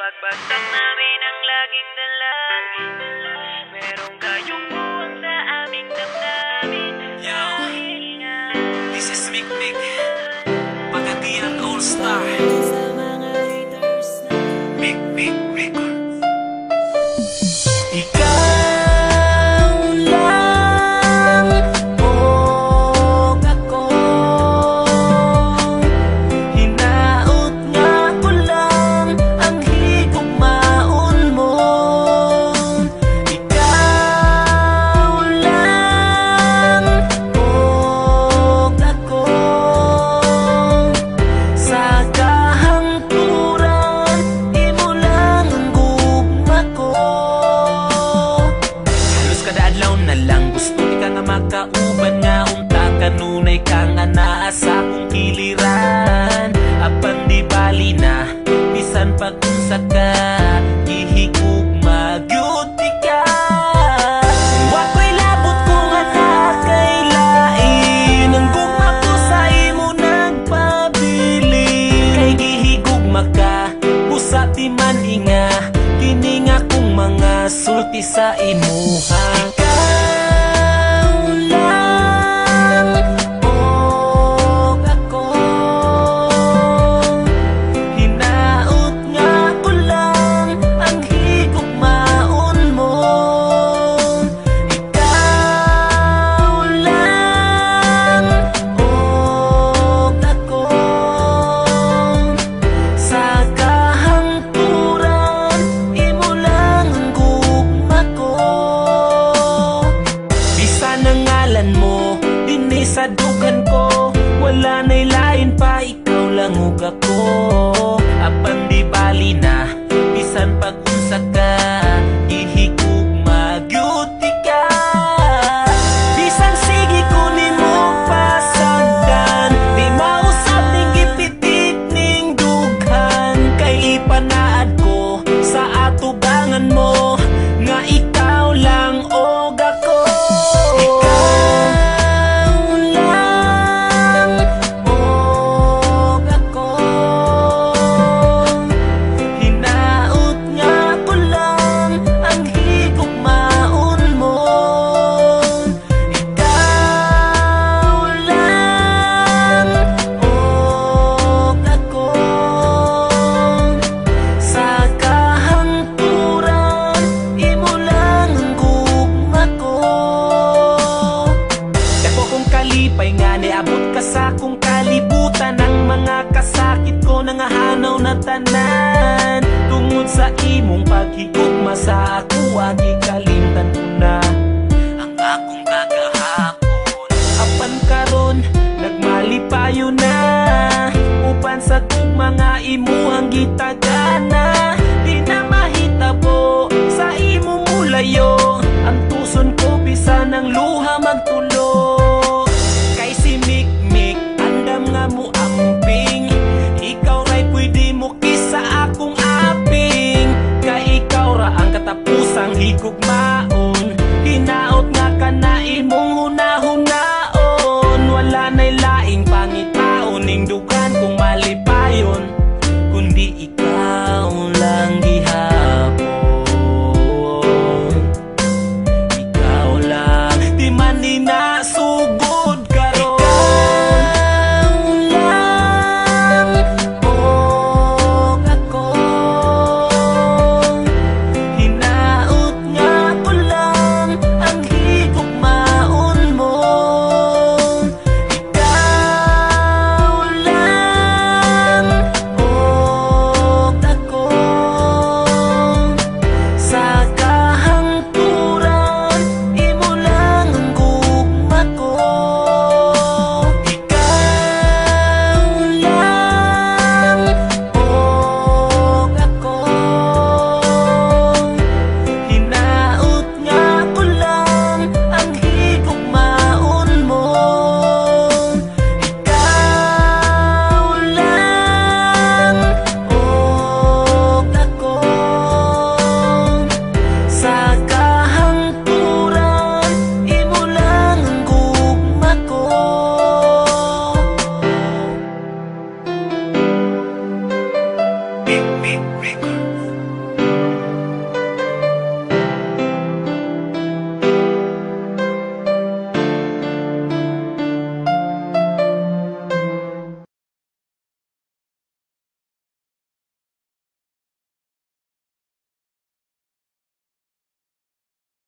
magbasang namin ang laging dalangin. Merong kayong buwang sa aming damdamin. Dahil nga This is Mick Mick, Pagadian All-Star. sa mga haters na Mick Mick Record. ikaw lang o ako. Hinaot nga ko lang ang higugmaon mo. Ikaw lang o ako. Sa kahangturan, imo lang ang gugma ko. Halos kada adlaw na lang gusto di ka nga makauban nga unta kanunay kang anaa sa akong kiliran. Apan di bali na bisan pag-unsa ka gihigugma gyud di ka. Wako'y labot ko nga nakailain, ang gugma ko sa imo nagpabili. Kay gihigugma ka busa di man inga kini nga kung mga sulti sa imuha. Ikaw lang o ako. Hinaot nga ko lang ang higugmaon mo. Ikaw lang o ako. Sa kahangturan, imo lang ang gugma ko. Bisan ang ngalan mo dinhi sa dugan ko, wala na'y lain pa ikaw lang ug ako. Apan di bali na bisan pag-unsa ka gihigugma gyud di ka. Bisan sige ko nimo pasagdan, di mausab ning gipitik ning dughan. Kay ipanaad ko sa atubangan mo nga ikaw lang og ako. Ikaw lang o ako. Hinaot nga ko lang ang higugmaon mo. Ikaw lang o ako. Sa kahangturan, imo lang ang gugma ko. Dako kong kalipay nga niabot ka sa akong kalibutan. Ang mga kasakit ko nangahanaw na tanan tungod sa imong paghigugma sa ako. Gikalimtan ko na ang akong kagahapon. Apan karon nagmalipayo na upan sa tugma nga imuhang gitagana. Di na mahitabo sa imong mulayo, ang tuson ko bisan ang luha magtulo. Kay si Mick Mick andam nga mo amping, ikaw ra'y pwede mo kisa akong aping. Kay ikaw ra ang katapusang higugmao.